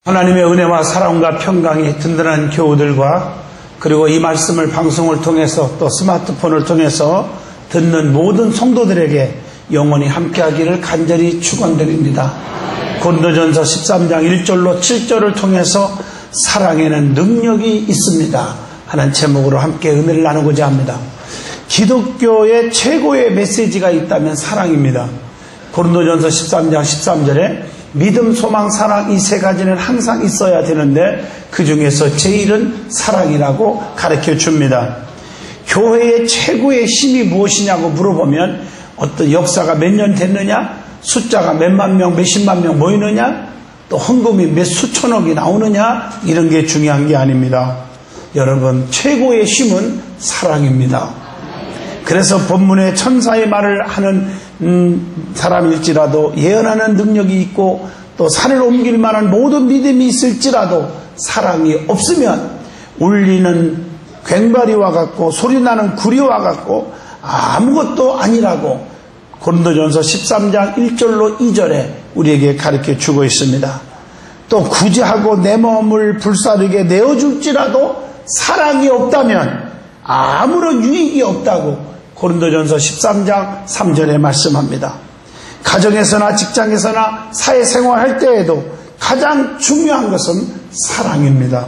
하나님의 은혜와 사랑과 평강이 든든한 교우들과 그리고 이 말씀을 방송을 통해서 또 스마트폰을 통해서 듣는 모든 성도들에게 영원히 함께하기를 간절히 축원드립니다. 고린도전서 13장 1절로 7절을 통해서 사랑에는 능력이 있습니다 하는 제목으로 함께 은혜를 나누고자 합니다. 기독교의 최고의 메시지가 있다면 사랑입니다. 고린도전서 13장 13절에 믿음, 소망, 사랑 이 세 가지는 항상 있어야 되는데 그 중에서 제일은 사랑이라고 가르쳐 줍니다. 교회의 최고의 힘이 무엇이냐고 물어보면 어떤 역사가 몇 년 됐느냐, 숫자가 몇만 명, 몇십만 명 모이느냐, 또 헌금이 몇 수천억이 나오느냐, 이런 게 중요한 게 아닙니다. 여러분, 최고의 힘은 사랑입니다. 그래서 본문에 천사의 말을 하는 사람일지라도 예언하는 능력이 있고 또 산을 옮길 만한 모든 믿음이 있을지라도 사랑이 없으면 울리는 괭바리와 같고 소리나는 구리와 같고 아무것도 아니라고 고린도전서 13장 1절로 2절에 우리에게 가르쳐 주고 있습니다. 또 구제하고 내 마음을 불사르게 내어줄지라도 사랑이 없다면 아무런 유익이 없다고 고린도전서 13장 3절에 말씀합니다. 가정에서나 직장에서나 사회생활할 때에도 가장 중요한 것은 사랑입니다.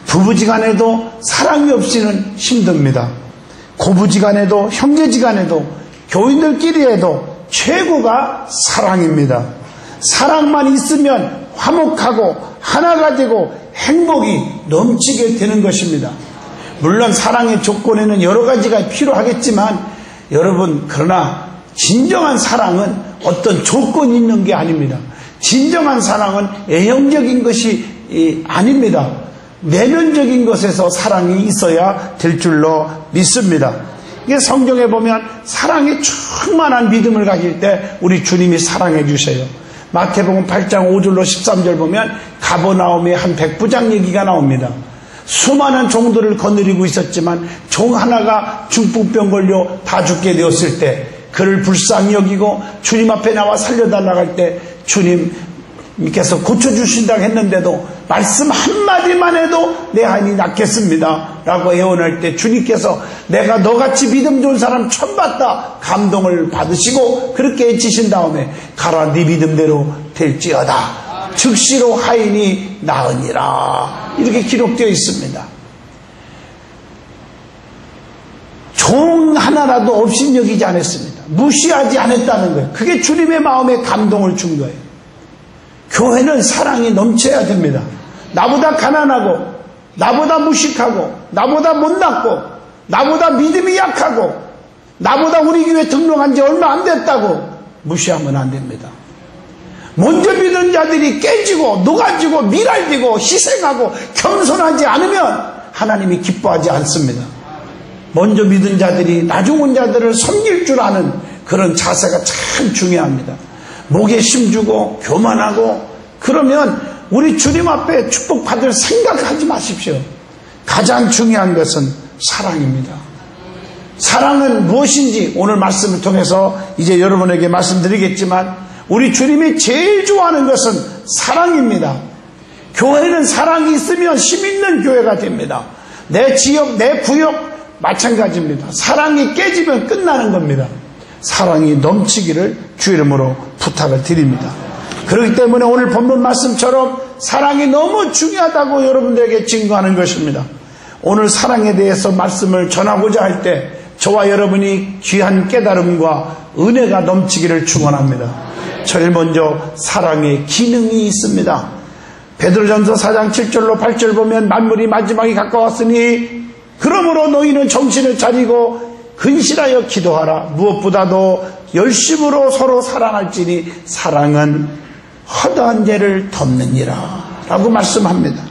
부부지간에도 사랑이 없이는 힘듭니다. 고부지간에도 형제지간에도 교인들끼리에도 최고가 사랑입니다. 사랑만 있으면 화목하고 하나가 되고 행복이 넘치게 되는 것입니다. 물론 사랑의 조건에는 여러 가지가 필요하겠지만 여러분, 그러나 진정한 사랑은 어떤 조건이 있는 게 아닙니다. 진정한 사랑은 애형적인 것이 아닙니다. 내면적인 것에서 사랑이 있어야 될 줄로 믿습니다. 이게 성경에 보면 사랑에 충만한 믿음을 가질 때 우리 주님이 사랑해 주세요. 마태복음 8장 5절로 13절 보면 가버나움의 한 백부장 얘기가 나옵니다. 수많은 종들을 거느리고 있었지만 종 하나가 중풍병 걸려 다 죽게 되었을 때 그를 불쌍히 여기고 주님 앞에 나와 살려달라고 할 때 주님께서 고쳐주신다고 했는데도 말씀 한마디만 해도 내 아이 낫겠습니다 라고 예언할 때 주님께서 내가 너같이 믿음 좋은 사람 처음 봤다 감동을 받으시고 그렇게 해치신 다음에 가라 네 믿음대로 될지어다 즉시로 하인이 나으니라 이렇게 기록되어 있습니다. 종 하나라도 없인 여기지 않았습니다. 무시하지 않았다는 거예요. 그게 주님의 마음에 감동을 준 거예요. 교회는 사랑이 넘쳐야 됩니다. 나보다 가난하고 나보다 무식하고 나보다 못났고 나보다 믿음이 약하고 나보다 우리 교회 등록한 지 얼마 안 됐다고 무시하면 안 됩니다. 먼저 믿은 자들이 깨지고 녹아지고 미랄되고 희생하고 겸손하지 않으면 하나님이 기뻐하지 않습니다. 먼저 믿은 자들이 나중 온 자들을 섬길 줄 아는 그런 자세가 참 중요합니다. 목에 힘주고 교만하고 그러면 우리 주님 앞에 축복받을 생각하지 마십시오. 가장 중요한 것은 사랑입니다. 사랑은 무엇인지 오늘 말씀을 통해서 이제 여러분에게 말씀드리겠지만 우리 주님이 제일 좋아하는 것은 사랑입니다. 교회는 사랑이 있으면 힘 있는 교회가 됩니다. 내 지역, 내 구역 마찬가지입니다. 사랑이 깨지면 끝나는 겁니다. 사랑이 넘치기를 주 이름으로 부탁을 드립니다. 그렇기 때문에 오늘 본문 말씀처럼 사랑이 너무 중요하다고 여러분들에게 증거하는 것입니다. 오늘 사랑에 대해서 말씀을 전하고자 할 때 저와 여러분이 귀한 깨달음과 은혜가 넘치기를 축원합니다. 제일 먼저 사랑의 기능이 있습니다. 베드로전서 4장 7절로 8절 보면 만물이 마지막이 가까웠으니 그러므로 너희는 정신을 차리고 근실하여 기도하라. 무엇보다도 열심으로 서로 사랑할지니 사랑은 허다한 죄를 덮느니라 라고 말씀합니다.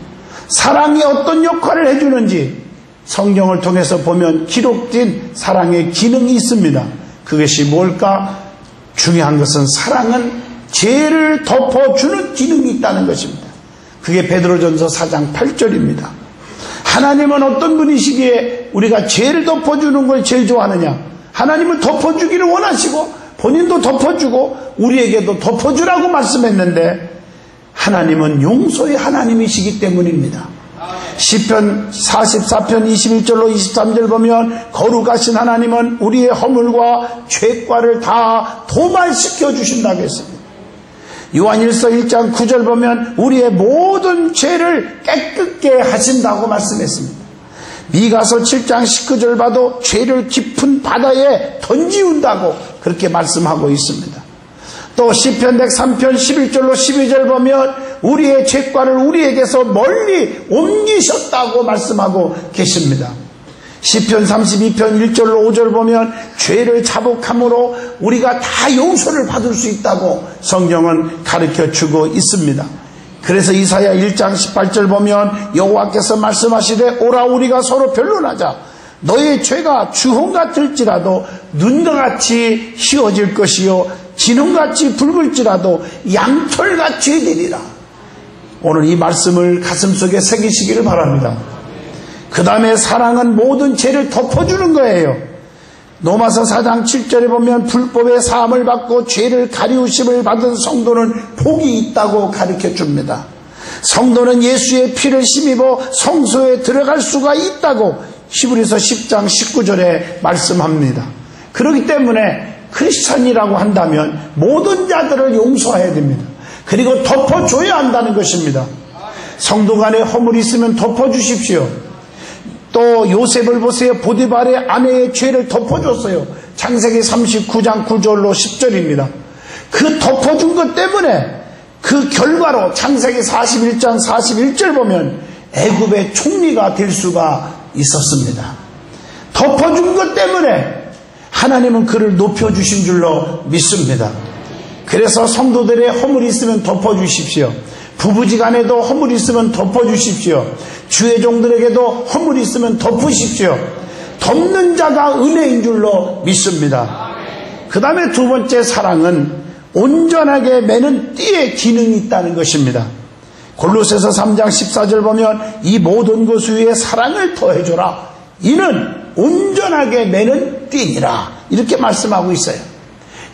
사랑이 어떤 역할을 해주는지 성경을 통해서 보면 기록된 사랑의 기능이 있습니다. 그것이 뭘까? 중요한 것은 사랑은 죄를 덮어주는 기능이 있다는 것입니다. 그게 베드로전서 4장 8절입니다. 하나님은 어떤 분이시기에 우리가 죄를 덮어주는 걸 제일 좋아하느냐? 하나님은 덮어주기를 원하시고 본인도 덮어주고 우리에게도 덮어주라고 말씀했는데 하나님은 용서의 하나님이시기 때문입니다. 시편 44편 21절로 23절 보면 거룩하신 하나님은 우리의 허물과 죄과를 다 도말시켜 주신다고 했습니다. 요한일서 1장 9절 보면 우리의 모든 죄를 깨끗게 하신다고 말씀했습니다. 미가서 7장 19절 봐도 죄를 깊은 바다에 던지운다고 그렇게 말씀하고 있습니다. 또 시편 103편 11절로 12절 보면 우리의 죄과를 우리에게서 멀리 옮기셨다고 말씀하고 계십니다. 시편 32편 1절로 5절 보면 죄를 자복함으로 우리가 다 용서를 받을 수 있다고 성경은 가르쳐주고 있습니다. 그래서 이사야 1장 18절 보면 여호와께서 말씀하시되 오라 우리가 서로 변론하자. 너의 죄가 주홍 같을지라도 눈과 같이 희어질 것이요 진홍같이 붉을지라도 양털같이 되리라. 오늘 이 말씀을 가슴속에 새기시기를 바랍니다. 그 다음에 사랑은 모든 죄를 덮어주는 거예요. 로마서 4장 7절에 보면 불법의 사함을 받고 죄를 가리우심을 받은 성도는 복이 있다고 가르쳐줍니다. 성도는 예수의 피를 힘입어 성소에 들어갈 수가 있다고 히브리서 10장 19절에 말씀합니다. 그렇기 때문에 크리스찬이라고 한다면 모든 자들을 용서해야 됩니다. 그리고 덮어줘야 한다는 것입니다. 성도 간에 허물이 있으면 덮어주십시오. 또 요셉을 보세요. 보디발의 아내의 죄를 덮어줬어요. 창세기 39장 9절로 10절입니다. 그 덮어준 것 때문에 그 결과로 창세기 41장 41절 보면 애굽의 총리가 될 수가 있었습니다. 덮어준 것 때문에 하나님은 그를 높여주신 줄로 믿습니다. 그래서 성도들의 허물이 있으면 덮어주십시오. 부부지간에도 허물이 있으면 덮어주십시오. 주의 종들에게도 허물이 있으면 덮으십시오. 덮는 자가 은혜인 줄로 믿습니다. 그 다음에 두 번째 사랑은 온전하게 매는 띠의 기능이 있다는 것입니다. 골로새서 3장 14절 보면 이 모든 것 위에 사랑을 더해줘라. 이는 온전하게 매는 띠니라. 이렇게 말씀하고 있어요.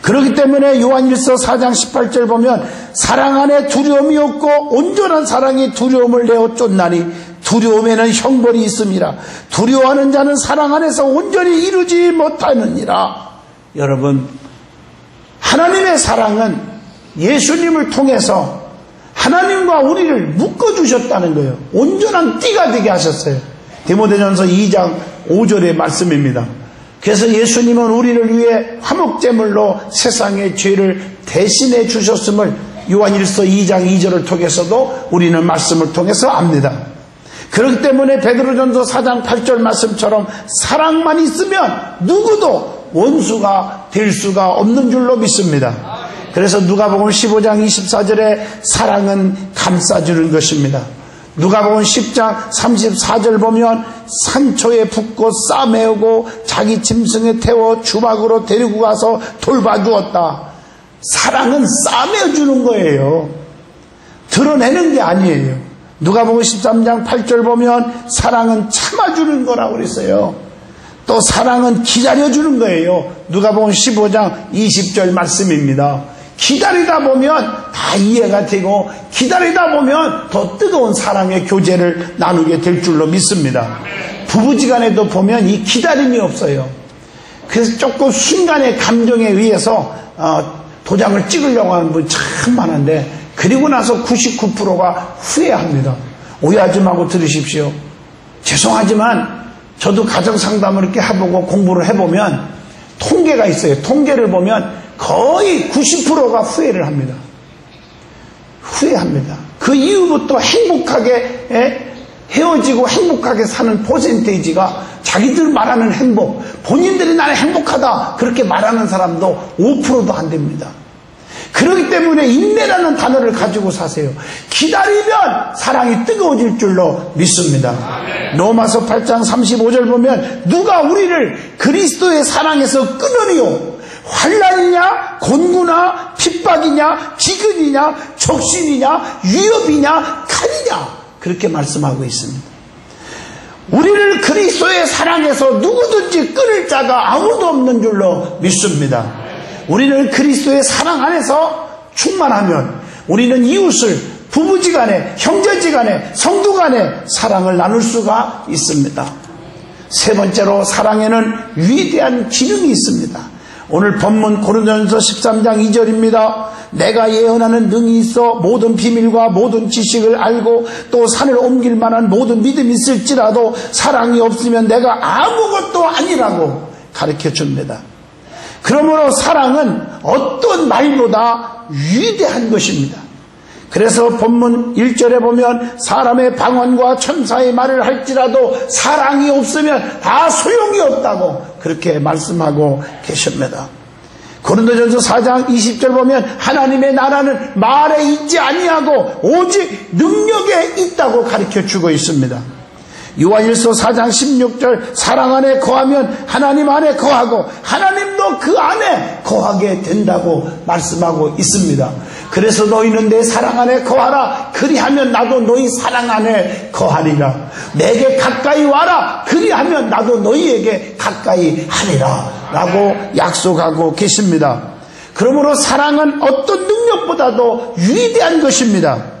그렇기 때문에 요한일서 4장 18절 보면 사랑 안에 두려움이 없고 온전한 사랑이 두려움을 내어 쫓나니 두려움에는 형벌이 있음이라. 두려워하는 자는 사랑 안에서 온전히 이루지 못하느니라. 여러분, 하나님의 사랑은 예수님을 통해서 하나님과 우리를 묶어주셨다는 거예요. 온전한 띠가 되게 하셨어요. 디모데전서 2장 5절의 말씀입니다. 그래서 예수님은 우리를 위해 화목제물로 세상의 죄를 대신해 주셨음을 요한일서 2장 2절을 통해서도 우리는 말씀을 통해서 압니다. 그렇기 때문에 베드로전서 4장 8절 말씀처럼 사랑만 있으면 누구도 원수가 될 수가 없는 줄로 믿습니다. 그래서 누가복음 15장 24절에 사랑은 감싸주는 것입니다. 누가복음 10장 34절 보면 산초에 붓고 싸매우고 자기 짐승에 태워 주막으로 데리고 가서 돌봐주었다. 사랑은 싸매주는 거예요. 드러내는 게 아니에요. 누가복음 13장 8절 보면 사랑은 참아주는 거라고 그랬어요. 또 사랑은 기다려주는 거예요. 누가복음 15장 20절 말씀입니다. 기다리다 보면 다 이해가 되고 기다리다 보면 더 뜨거운 사랑의 교제를 나누게 될 줄로 믿습니다. 부부지간에도 보면 이 기다림이 없어요. 그래서 조금 순간의 감정에 의해서 도장을 찍으려고 하는 분 참 많은데 그리고 나서 99%가 후회합니다. 오해하지 말고 들으십시오. 죄송하지만 저도 가정상담을 이렇게 해보고 공부를 해보면 통계가 있어요. 통계를 보면 거의 90%가 후회를 합니다. 후회합니다. 그 이후부터 행복하게 헤어지고 행복하게 사는 퍼센테이지가 자기들 말하는 행복, 본인들이 나는 행복하다 그렇게 말하는 사람도 5%도 안 됩니다. 그렇기 때문에 인내라는 단어를 가지고 사세요. 기다리면 사랑이 뜨거워질 줄로 믿습니다. 로마서 8장 35절 보면 누가 우리를 그리스도의 사랑에서 끊으리요? 환난이냐, 곤고나, 핍박이냐, 기근이냐, 적신이냐, 위협이냐, 칼이냐 그렇게 말씀하고 있습니다. 우리를 그리스도의 사랑에서 누구든지 끊을 자가 아무도 없는 줄로 믿습니다. 우리는 그리스도의 사랑 안에서 충만하면 우리는 이웃을 부부지간에, 형제지간에, 성도간에 사랑을 나눌 수가 있습니다. 세 번째로 사랑에는 위대한 기능이 있습니다. 오늘 본문 고린도전서 13장 2절입니다. 내가 예언하는 능이 있어 모든 비밀과 모든 지식을 알고 또 산을 옮길 만한 모든 믿음이 있을지라도 사랑이 없으면 내가 아무것도 아니라고 가르쳐 줍니다. 그러므로 사랑은 어떤 말보다 위대한 것입니다. 그래서 본문 1절에 보면 사람의 방언과 천사의 말을 할지라도 사랑이 없으면 다 소용이 없다고 그렇게 말씀하고 계십니다. 고린도전서 4장 20절 보면 하나님의 나라는 말에 있지 아니하고 오직 능력에 있다고 가르쳐주고 있습니다. 요한일서 4장 16절 사랑 안에 거하면 하나님 안에 거하고 하나님도 그 안에 거하게 된다고 말씀하고 있습니다. 그래서 너희는 내 사랑 안에 거하라. 그리하면 나도 너희 사랑 안에 거하리라. 내게 가까이 와라. 그리하면 나도 너희에게 가까이 하리라 라고 약속하고 계십니다. 그러므로 사랑은 어떤 능력보다도 위대한 것입니다.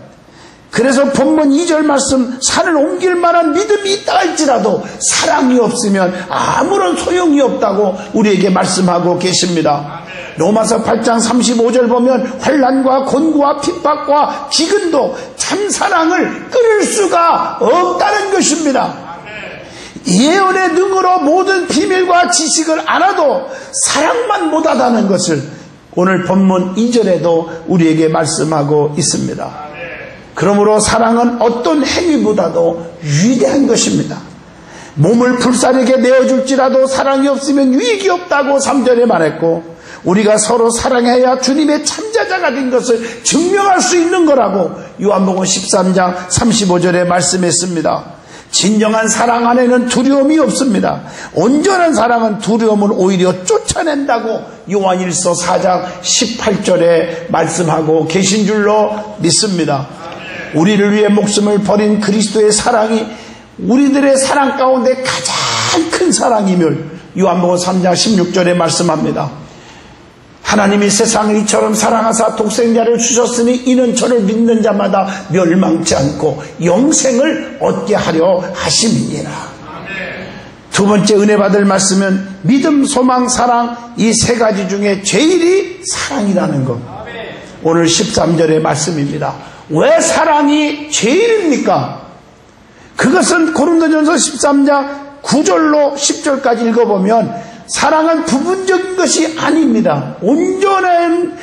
그래서 본문 2절 말씀 산을 옮길 만한 믿음이 있다 할지라도 사랑이 없으면 아무런 소용이 없다고 우리에게 말씀하고 계십니다. 로마서 8장 35절 보면 환난과 곤고와 핍박과 기근도 참사랑을 끊을 수가 없다는 것입니다. 예언의 능으로 모든 비밀과 지식을 알아도 사랑만 못하다는 것을 오늘 본문 2절에도 우리에게 말씀하고 있습니다. 그러므로 사랑은 어떤 행위보다도 위대한 것입니다. 몸을 불사르게 내어줄지라도 사랑이 없으면 유익이 없다고 3절에 말했고 우리가 서로 사랑해야 주님의 참자자가 된 것을 증명할 수 있는 거라고 요한복음 13장 35절에 말씀했습니다. 진정한 사랑 안에는 두려움이 없습니다. 온전한 사랑은 두려움을 오히려 쫓아낸다고 요한일서 4장 18절에 말씀하고 계신 줄로 믿습니다. 우리를 위해 목숨을 버린 그리스도의 사랑이 우리들의 사랑 가운데 가장 큰 사랑임을 요한복음 3장 16절에 말씀합니다. 하나님이 세상을 이처럼 사랑하사 독생자를 주셨으니 이는 저를 믿는 자마다 멸망치 않고 영생을 얻게 하려 하심이니라. 두 번째 은혜 받을 말씀은 믿음, 소망, 사랑 이 세 가지 중에 제일이 사랑이라는 것. 오늘 13절의 말씀입니다. 왜 사랑이 제일입니까? 그것은 고린도전서 13장 9절로 10절까지 읽어보면 사랑은 부분적인 것이 아닙니다. 온전한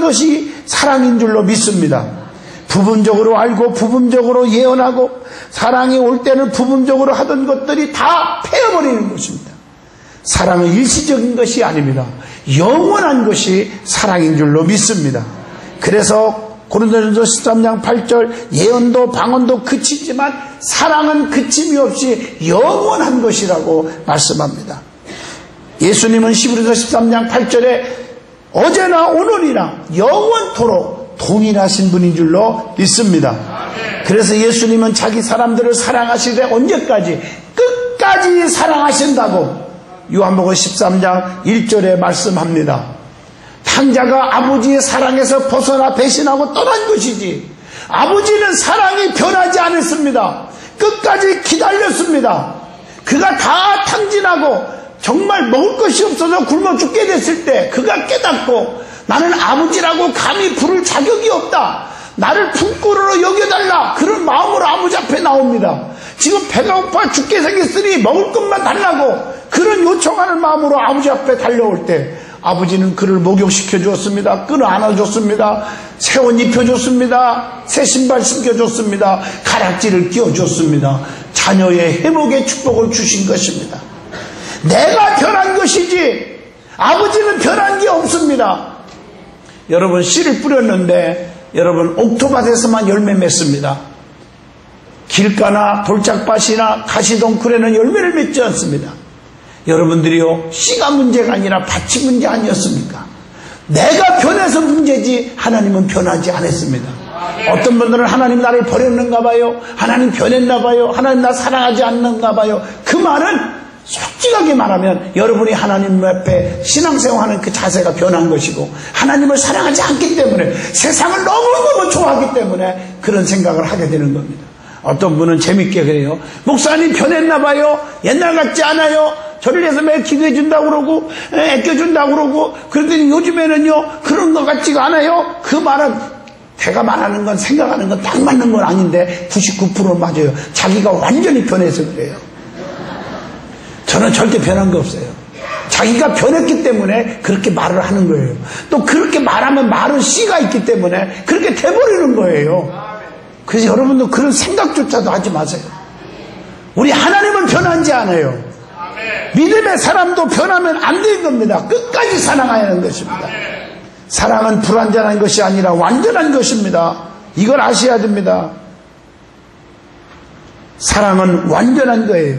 것이 사랑인 줄로 믿습니다. 부분적으로 알고 부분적으로 예언하고 사랑이 올 때는 부분적으로 하던 것들이 다 패어버리는 것입니다. 사랑은 일시적인 것이 아닙니다. 영원한 것이 사랑인 줄로 믿습니다. 그래서 고린도전서 13장 8절 예언도 방언도 그치지만 사랑은 그침이 없이 영원한 것이라고 말씀합니다. 예수님은 히브리서 13장 8절에 어제나 오늘이나 영원토록 동일하신 분인 줄로 믿습니다. 그래서 예수님은 자기 사람들을 사랑하시되 언제까지? 끝까지 사랑하신다고 요한복음 13장 1절에 말씀합니다. 탕자가 아버지의 사랑에서 벗어나 배신하고 떠난 것이지 아버지는 사랑이 변하지 않았습니다. 끝까지 기다렸습니다. 그가 다 탕진하고 정말 먹을 것이 없어서 굶어 죽게 됐을 때 그가 깨닫고 나는 아버지라고 감히 부를 자격이 없다. 나를 품꾼으로 여겨달라. 그런 마음으로 아버지 앞에 나옵니다. 지금 배가 고파 죽게 생겼으니 먹을 것만 달라고 그런 요청하는 마음으로 아버지 앞에 달려올 때 아버지는 그를 목욕시켜 주었습니다. 끌어 안아줬습니다. 새 옷 입혀줬습니다. 새 신발 신겨줬습니다. 가락지를 끼워줬습니다. 자녀의 회복의 축복을 주신 것입니다. 내가 변한 것이지 아버지는 변한 게 없습니다. 여러분 씨를 뿌렸는데 여러분 옥토밭에서만 열매 맺습니다. 길가나 돌짝밭이나 가시덩굴에는 열매를 맺지 않습니다. 여러분들이요 씨가 문제가 아니라 밭이 문제 아니었습니까? 내가 변해서 문제지 하나님은 변하지 않았습니다. 어떤 분들은 하나님 나를 버렸는가 봐요. 하나님 변했나 봐요. 하나님 나 사랑하지 않는가 봐요. 그 말은 솔직하게 말하면 여러분이 하나님 앞에 신앙생활하는 그 자세가 변한 것이고 하나님을 사랑하지 않기 때문에 세상을 너무너무 좋아하기 때문에 그런 생각을 하게 되는 겁니다. 어떤 분은 재밌게 그래요. 목사님 변했나 봐요. 옛날 같지 않아요. 저를 위해서 매일 기도해 준다고 그러고 애껴준다고 그러고 그랬더니 요즘에는요 그런 것 같지가 않아요. 그 말은 제가 말하는 건 생각하는 건 딱 맞는 건 아닌데 99%는 맞아요. 자기가 완전히 변해서 그래요. 저는 절대 변한 거 없어요. 자기가 변했기 때문에 그렇게 말을 하는 거예요. 또 그렇게 말하면 말은 씨가 있기 때문에 그렇게 돼버리는 거예요. 그래서 여러분도 그런 생각조차도 하지 마세요. 우리 하나님은 변하지 않아요. 믿음의 사람도 변하면 안 되는 겁니다. 끝까지 사랑해야 하는 것입니다. 사랑은 불완전한 것이 아니라 완전한 것입니다. 이걸 아셔야 됩니다. 사랑은 완전한 거예요.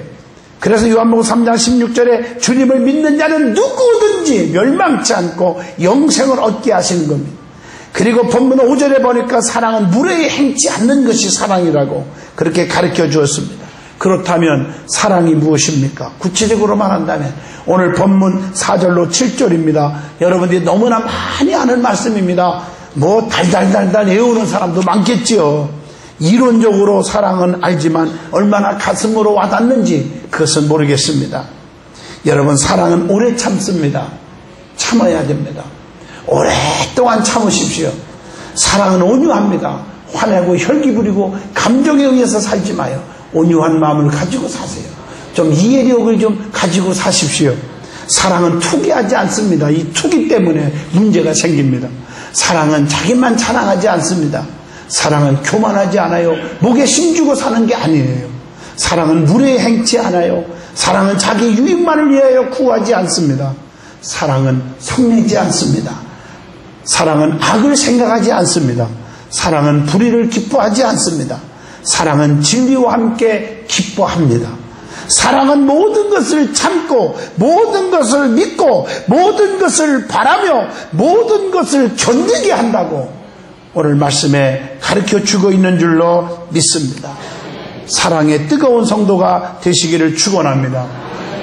그래서 요한복음 3장 16절에 주님을 믿는 자는 누구든지 멸망치 않고 영생을 얻게 하시는 겁니다. 그리고 본문 5절에 보니까 사랑은 무례히 행치 않는 것이 사랑이라고 그렇게 가르쳐 주었습니다. 그렇다면 사랑이 무엇입니까? 구체적으로 말한다면 오늘 본문 4절로 7절입니다. 여러분들이 너무나 많이 아는 말씀입니다. 뭐 달달달달 외우는 사람도 많겠지요. 이론적으로 사랑은 알지만 얼마나 가슴으로 와닿는지 그것은 모르겠습니다. 여러분 사랑은 오래 참습니다. 참아야 됩니다. 오랫동안 참으십시오. 사랑은 온유합니다. 화내고 혈기 부리고 감정에 의해서 살지 마요. 온유한 마음을 가지고 사세요. 좀 이해력을 좀 가지고 사십시오. 사랑은 투기하지 않습니다. 이 투기 때문에 문제가 생깁니다. 사랑은 자기만 자랑하지 않습니다. 사랑은 교만하지 않아요. 목에 힘주고 사는 게 아니에요. 사랑은 무례히 행치 않아요. 사랑은 자기 유익만을 위하여 구하지 않습니다. 사랑은 성내지 않습니다. 사랑은 악을 생각하지 않습니다. 사랑은 불의를 기뻐하지 않습니다. 사랑은 진리와 함께 기뻐합니다. 사랑은 모든 것을 참고 모든 것을 믿고 모든 것을 바라며 모든 것을 견디게 한다고 오늘 말씀에 가르쳐주고 있는 줄로 믿습니다. 사랑의 뜨거운 성도가 되시기를 축원합니다.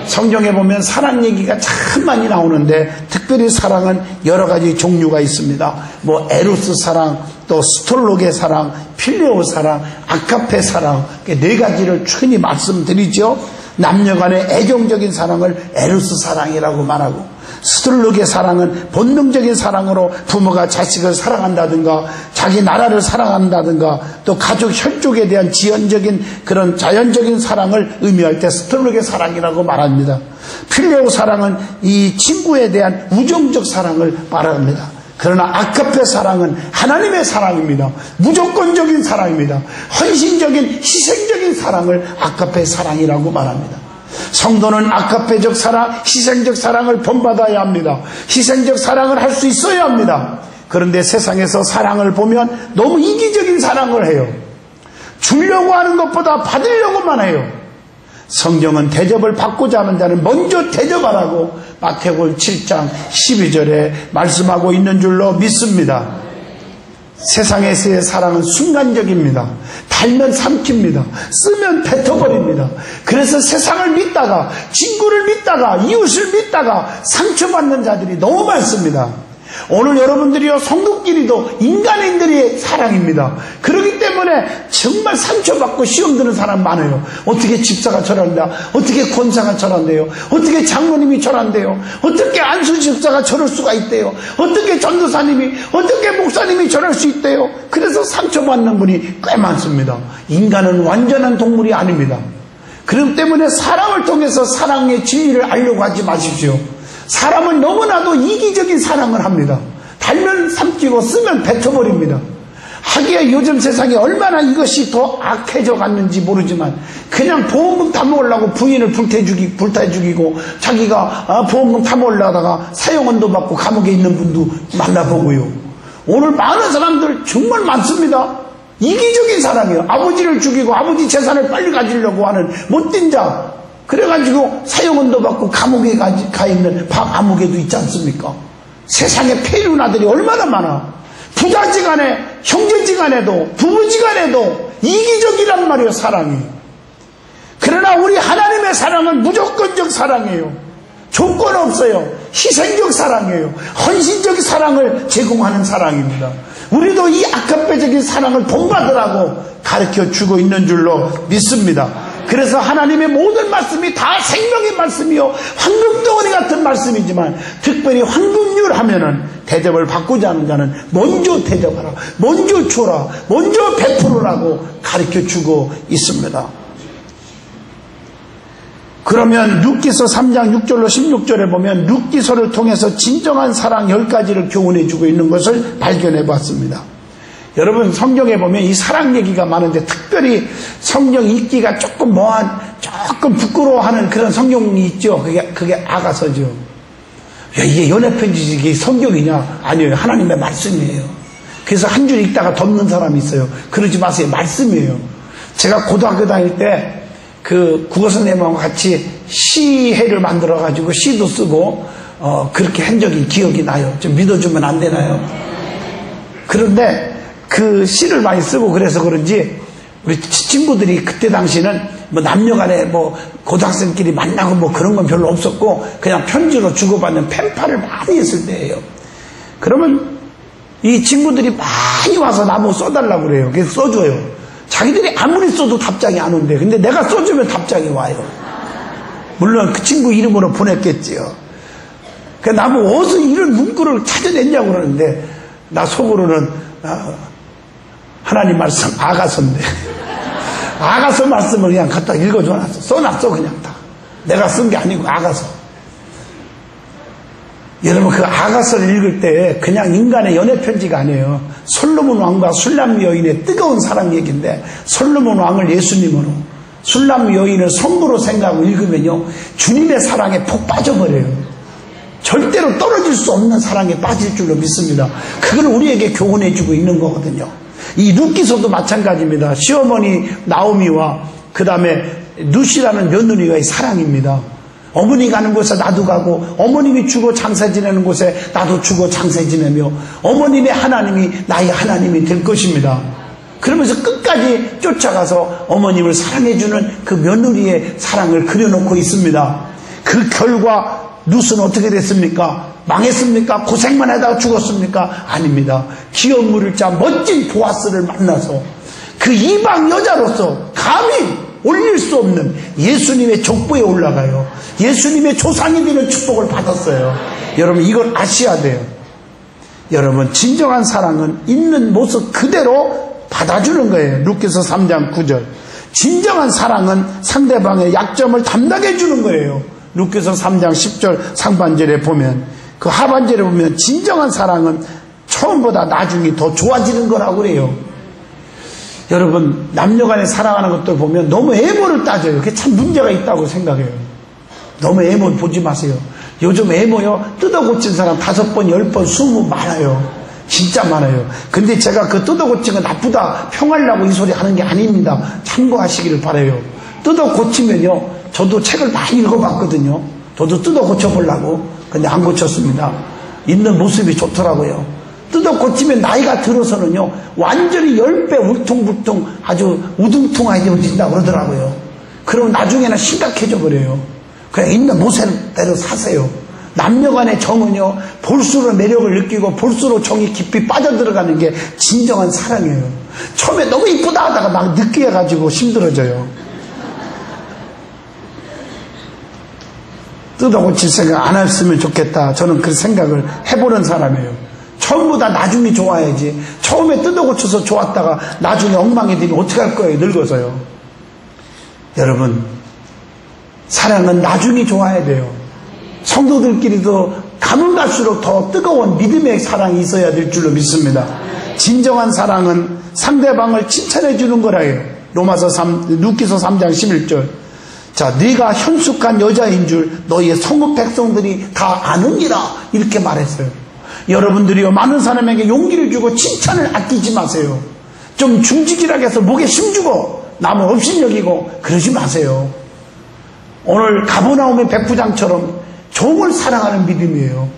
성경에 보면 사랑 얘기가 참 많이 나오는데 특별히 사랑은 여러 가지 종류가 있습니다. 뭐 에로스 사랑, 또 스톨록의 사랑, 필레오 사랑, 아가페 사랑, 네 가지를 흔히 말씀드리죠. 남녀간의 애정적인 사랑을 에로스 사랑이라고 말하고, 스톨록의 사랑은 본능적인 사랑으로 부모가 자식을 사랑한다든가 자기 나라를 사랑한다든가 또 가족 혈족에 대한 지연적인 그런 자연적인 사랑을 의미할 때 스톨록의 사랑이라고 말합니다. 필레오 사랑은 이 친구에 대한 우정적 사랑을 말합니다. 그러나 아가페 사랑은 하나님의 사랑입니다. 무조건적인 사랑입니다. 헌신적인 희생적인 사랑을 아가페 사랑이라고 말합니다. 성도는 아가페적 사랑, 희생적 사랑을 본받아야 합니다. 희생적 사랑을 할 수 있어야 합니다. 그런데 세상에서 사랑을 보면 너무 이기적인 사랑을 해요. 주려고 하는 것보다 받으려고만 해요. 성경은 대접을 받고자 하는 자는 먼저 대접하라고 마태복음 7장 12절에 말씀하고 있는 줄로 믿습니다. 세상에서의 사랑은 순간적입니다. 달면 삼킵니다. 쓰면 뱉어버립니다. 그래서 세상을 믿다가, 친구를 믿다가, 이웃을 믿다가 상처받는 자들이 너무 많습니다. 오늘 여러분들이요, 성도끼리도 인간인들의 사랑입니다. 그렇기 때문에 정말 상처받고 시험 드는 사람 많아요. 어떻게 집사가 저런다, 어떻게 권사가 저런데요, 어떻게 장로님이 저런데요, 어떻게 안수 집사가 저럴 수가 있대요, 어떻게 전도사님이, 어떻게 목사님이 저럴 수 있대요. 그래서 상처받는 분이 꽤 많습니다. 인간은 완전한 동물이 아닙니다. 그렇기 때문에 사랑을 통해서 사랑의 진리를 알려고 하지 마십시오. 사람은 너무나도 이기적인 사랑을 합니다. 달면 삼키고 쓰면 뱉어버립니다. 하기야 요즘 세상에 얼마나 이것이 더 악해져 갔는지 모르지만 그냥 보험금 타먹으려고 부인을 불태 죽이고 자기가 보험금 타먹으려다가 사형원도 받고 감옥에 있는 분도 만나보고요. 오늘 많은 사람들 정말 많습니다. 이기적인 사랑이에요. 아버지를 죽이고 아버지 재산을 빨리 가지려고 하는 못된 자. 그래가지고 사형원도 받고 감옥에 가 있는 암흑에도 있지 않습니까? 세상에 폐륜아들이 얼마나 많아. 부자지간에 형제지간에도 부부지간에도 이기적이란 말이에요. 사랑이. 그러나 우리 하나님의 사랑은 무조건적 사랑이에요. 조건 없어요. 희생적 사랑이에요. 헌신적 사랑을 제공하는 사랑입니다. 우리도 이 아카페적인 사랑을 본받으라고 가르쳐 주고 있는 줄로 믿습니다. 그래서 하나님의 모든 말씀이 다 생명의 말씀이요, 황금덩어리 같은 말씀이지만 특별히 황금률 하면은 대접을 받고자 하는 자는 먼저 대접하라, 먼저 줘라, 먼저 베풀으라고 가르쳐 주고 있습니다. 그러면 룻기서 3장 6절로 16절에 보면 룻기서를 통해서 진정한 사랑 10가지를 교훈해 주고 있는 것을 발견해 봤습니다. 여러분, 성경에 보면 이 사랑 얘기가 많은데 특별히 성경 읽기가 조금 조금 부끄러워하는 그런 성경이 있죠. 그게 아가서죠. 야, 이게 연애편지지, 이게 성경이냐? 아니에요. 하나님의 말씀이에요. 그래서 한 줄 읽다가 덮는 사람이 있어요. 그러지 마세요. 말씀이에요. 제가 고등학교 다닐 때 그 국어선생님하고 같이 시회를 만들어가지고 시도 쓰고, 그렇게 한 적이 기억이 나요. 좀 믿어주면 안 되나요? 그런데 그 시를 많이 쓰고 그래서 그런지 우리 친구들이 그때 당시는 뭐 남녀간에 뭐 고등학생끼리 만나고 뭐 그런 건 별로 없었고 그냥 편지로 주고받는 펜팔을 많이 했을 때예요. 그러면 이 친구들이 많이 와서 나보고 써달라고 그래요. 그래서 써줘요. 자기들이 아무리 써도 답장이 안 온대. 근데 내가 써주면 답장이 와요. 물론 그 친구 이름으로 보냈겠지요. 그러니까 나보고 어디서 이런 문구를 찾아냈냐고 그러는데 나 속으로는 하나님 말씀 아가서인데 아가서 말씀을 그냥 갖다 읽어줘놨어. 써놨어 그냥 다. 내가 쓴 게 아니고 아가서. 여러분, 그 아가서를 읽을 때 그냥 인간의 연애편지가 아니에요. 솔로몬 왕과 술람 여인의 뜨거운 사랑 얘기인데 솔로몬 왕을 예수님으로, 술람 여인을 성부로 생각하고 읽으면요 주님의 사랑에 푹 빠져버려요. 절대로 떨어질 수 없는 사랑에 빠질 줄로 믿습니다. 그걸 우리에게 교훈해주고 있는 거거든요. 이 룻기서도 마찬가지입니다. 시어머니 나오미와 그 다음에 룻이라는 며느리와의 사랑입니다. 어머니 가는 곳에 나도 가고, 어머님이 주고 장사 지내는 곳에 나도 주고 장사 지내며, 어머님의 하나님이 나의 하나님이 될 것입니다. 그러면서 끝까지 쫓아가서 어머님을 사랑해주는 그 며느리의 사랑을 그려놓고 있습니다. 그 결과 룻은 어떻게 됐습니까? 망했습니까? 고생만 하다가 죽었습니까? 아닙니다. 기업 물을 자 멋진 보아스를 만나서 그 이방 여자로서 감히 올릴 수 없는 예수님의 족보에 올라가요. 예수님의 조상이 되는 축복을 받았어요. 여러분, 이걸 아셔야 돼요. 여러분, 진정한 사랑은 있는 모습 그대로 받아주는 거예요. 룻기서 3장 9절. 진정한 사랑은 상대방의 약점을 담당해 주는 거예요. 룻기서 3장 10절 상반절에 보면, 그 하반절에 보면 진정한 사랑은 처음보다 나중에 더 좋아지는 거라고 그래요. 여러분, 남녀간에 사랑하는 것들 보면 너무 애모를 따져요. 그게 참 문제가 있다고 생각해요. 너무 애모 보지 마세요. 요즘 애모요, 뜯어 고친 사람 5번, 10번, 20번 많아요. 진짜 많아요. 근데 제가 그 뜯어 고친 거 나쁘다, 평하려고 이 소리 하는 게 아닙니다. 참고하시기를 바라요. 뜯어 고치면요, 저도 책을 많이 읽어봤거든요. 저도 뜯어 고쳐보려고. 근데 안 고쳤습니다. 있는 모습이 좋더라고요. 뜯어 고치면 나이가 들어서는요, 완전히 10배 울퉁불퉁 아주 우둥퉁해진다고 그러더라고요. 그럼 나중에는 심각해져 버려요. 그냥 있는 모습대로 사세요. 남녀간의 정은요, 볼수록 매력을 느끼고 볼수록 정이 깊이 빠져들어가는 게 진정한 사랑이에요. 처음에 너무 이쁘다 하다가 막 느끼해가지고 힘들어져요. 뜯어 고칠 생각 안 했으면 좋겠다. 저는 그 생각을 해보는 사람이에요. 처음보다 나중에 좋아야지. 처음에 뜯어 고쳐서 좋았다가 나중에 엉망이 되면 어떡할 거예요, 늙어서요. 여러분, 사랑은 나중에 좋아야 돼요. 성도들끼리도 가면 갈수록 더 뜨거운 믿음의 사랑이 있어야 될 줄로 믿습니다. 진정한 사랑은 상대방을 칭찬해 주는 거라요. 룻기서 3장 11절. 자, 네가 현숙한 여자인 줄 너희의 성읍 백성들이 다 아느니라, 이렇게 말했어요. 여러분들이요, 많은 사람에게 용기를 주고 칭찬을 아끼지 마세요. 좀 중직이라게 해서 목에 힘주고 남을 업신여기고 그러지 마세요. 오늘 가버나움의 백부장처럼 종을 사랑하는 믿음이에요.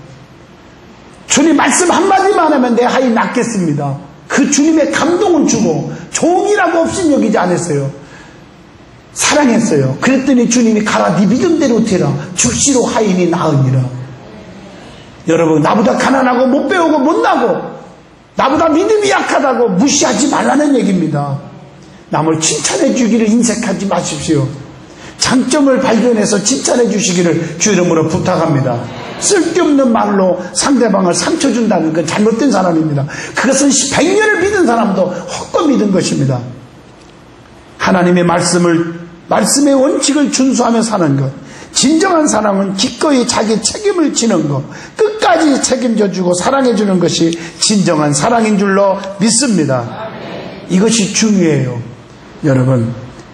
주님 말씀 한마디만 하면 내 아이 낫겠습니다. 그 주님의 감동을 주고 종이라고 업신여기지 않았어요. 사랑했어요. 그랬더니 주님이 가라 네 믿음대로 되라. 죽시로 하인이 나으니라. 여러분, 나보다 가난하고 못 배우고 못나고 나보다 믿음이 약하다고 무시하지 말라는 얘기입니다. 남을 칭찬해 주기를 인색하지 마십시오. 장점을 발견해서 칭찬해 주시기를 주 이름으로 부탁합니다. 쓸데없는 말로 상대방을 상처 준다는 건 잘못된 사람입니다. 그것은 100년을 믿은 사람도 헛것 믿은 것입니다. 하나님의 말씀의 원칙을 준수하며 사는 것, 진정한 사랑은 기꺼이 자기 책임을 지는 것, 끝까지 책임져주고 사랑해주는 것이 진정한 사랑인 줄로 믿습니다. 이것이 중요해요. 여러분,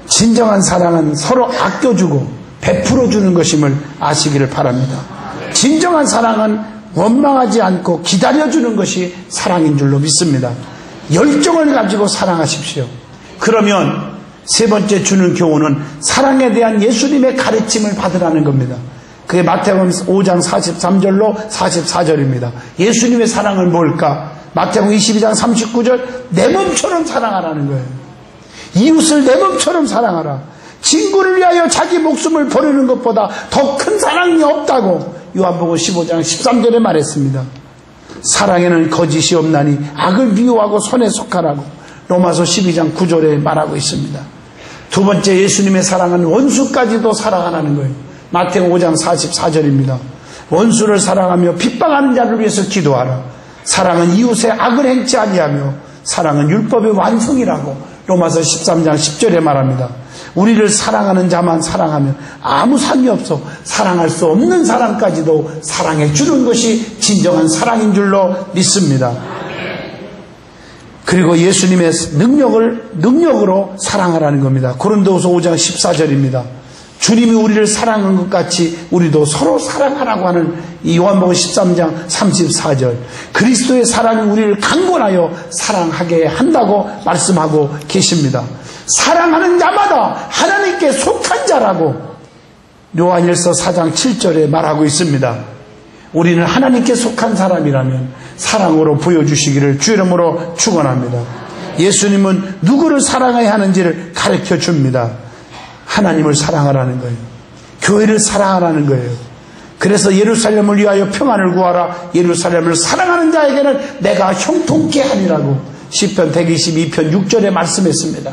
진정한 사랑은 서로 아껴주고 베풀어주는 것임을 아시기를 바랍니다. 진정한 사랑은 원망하지 않고 기다려주는 것이 사랑인 줄로 믿습니다. 열정을 가지고 사랑하십시오. 그러면 세 번째 주는 교훈은 사랑에 대한 예수님의 가르침을 받으라는 겁니다. 그게 마태복음 5장 43절로 44절입니다. 예수님의 사랑은 뭘까? 마태복음 22장 39절, 내 몸처럼 사랑하라는 거예요. 이웃을 내 몸처럼 사랑하라. 친구를 위하여 자기 목숨을 버리는 것보다 더 큰 사랑이 없다고 요한복음 15장 13절에 말했습니다. 사랑에는 거짓이 없나니 악을 미워하고 선에 속하라고 로마서 12장 9절에 말하고 있습니다. 두 번째, 예수님의 사랑은 원수까지도 사랑하라는 거예요. 마태복음 5장 44절입니다. 원수를 사랑하며 핍박하는 자를 위해서 기도하라. 사랑은 이웃의 악을 행치 아니하며 사랑은 율법의 완성이라고 로마서 13장 10절에 말합니다. 우리를 사랑하는 자만 사랑하면 아무 상이 없어 사랑할 수 없는 사람까지도 사랑해 주는 것이 진정한 사랑인 줄로 믿습니다. 그리고 예수님의 능력으로 사랑하라는 겁니다. 고린도후서 5장 14절입니다. 주님이 우리를 사랑한 것 같이 우리도 서로 사랑하라고 하는 이 요한복음 13장 34절. 그리스도의 사랑이 우리를 강권하여 사랑하게 한다고 말씀하고 계십니다. 사랑하는 자마다 하나님께 속한 자라고 요한일서 4장 7절에 말하고 있습니다. 우리는 하나님께 속한 사람이라면 사랑으로 보여주시기를 주 이름으로 축원합니다. 예수님은 누구를 사랑해야 하는지를 가르쳐 줍니다. 하나님을 사랑하라는 거예요. 교회를 사랑하라는 거예요. 그래서 예루살렘을 위하여 평안을 구하라. 예루살렘을 사랑하는 자에게는 내가 형통케 하리라고 시편 122편 6절에 말씀했습니다.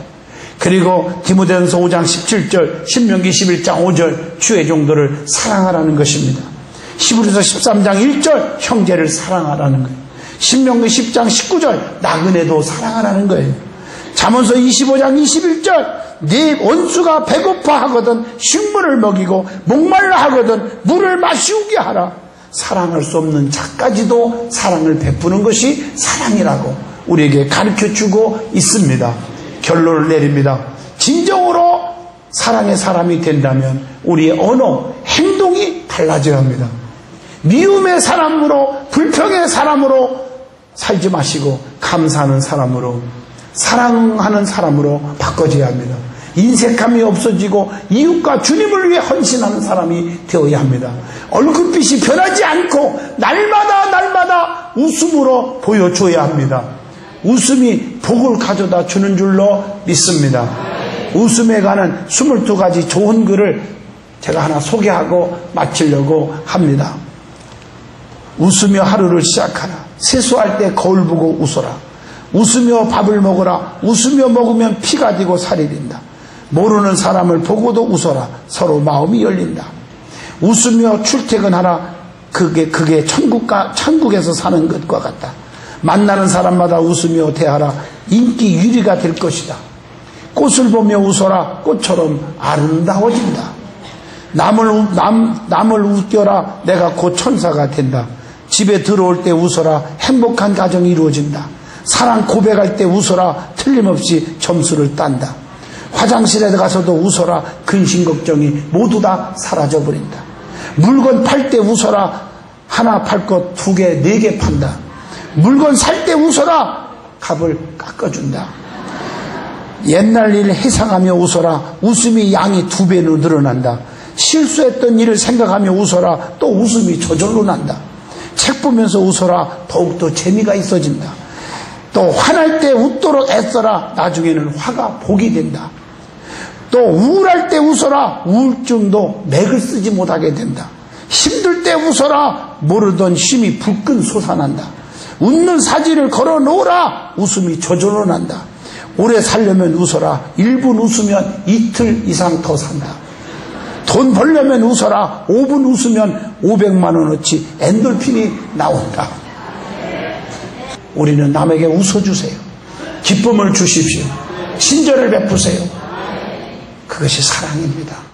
그리고 디모데전서 5장 17절, 신명기 11장 5절 주의 종들을 사랑하라는 것입니다. 히브리서 13장 1절 형제를 사랑하라는 거예요. 신명기 10장 19절 나그네도 사랑하라는 거예요. 잠언서 25장 21절 네 원수가 배고파 하거든 식물을 먹이고 목말라 하거든 물을 마시우게 하라. 사랑할 수 없는 자까지도 사랑을 베푸는 것이 사랑이라고 우리에게 가르쳐주고 있습니다. 결론을 내립니다. 진정으로 사랑의 사람이 된다면 우리의 언어, 행동이 달라져야 합니다. 미움의 사람으로, 불평의 사람으로 살지 마시고 감사하는 사람으로, 사랑하는 사람으로 바꿔져야 합니다. 인색함이 없어지고 이웃과 주님을 위해 헌신하는 사람이 되어야 합니다. 얼굴빛이 변하지 않고 날마다 웃음으로 보여줘야 합니다. 웃음이 복을 가져다 주는 줄로 믿습니다. 웃음에 관한 22가지 좋은 글을 제가 하나 소개하고 마치려고 합니다. 웃으며 하루를 시작하라. 세수할 때 거울 보고 웃어라. 웃으며 밥을 먹어라. 웃으며 먹으면 피가 되고 살이 된다. 모르는 사람을 보고도 웃어라. 서로 마음이 열린다. 웃으며 출퇴근하라. 그게 천국에서 사는 것과 같다. 만나는 사람마다 웃으며 대하라. 인기 유리가 될 것이다. 꽃을 보며 웃어라. 꽃처럼 아름다워진다. 남을 웃겨라. 내가 곧 천사가 된다. 집에 들어올 때 웃어라. 행복한 가정이 이루어진다. 사랑 고백할 때 웃어라. 틀림없이 점수를 딴다. 화장실에 가서도 웃어라. 근심 걱정이 모두 다 사라져버린다. 물건 팔 때 웃어라. 하나 팔 것 2개, 4개 판다. 물건 살 때 웃어라. 값을 깎아준다. 옛날 일 회상하며 웃어라. 웃음이 양이 2배로 늘어난다. 실수했던 일을 생각하며 웃어라. 또 웃음이 저절로 난다. 책 보면서 웃어라. 더욱더 재미가 있어진다. 또 화날 때 웃도록 애써라. 나중에는 화가 복이 된다. 또 우울할 때 웃어라. 우울증도 맥을 쓰지 못하게 된다. 힘들 때 웃어라. 모르던 쉼이 불끈 솟아난다. 웃는 사지를 걸어 놓으라. 웃음이 저절로 난다. 오래 살려면 웃어라. 1분 웃으면 이틀 이상 더 산다. 돈 벌려면 웃어라. 5분 웃으면 500만 원어치 엔돌핀이 나온다. 우리는 남에게 웃어주세요. 기쁨을 주십시오. 친절을 베푸세요. 그것이 사랑입니다.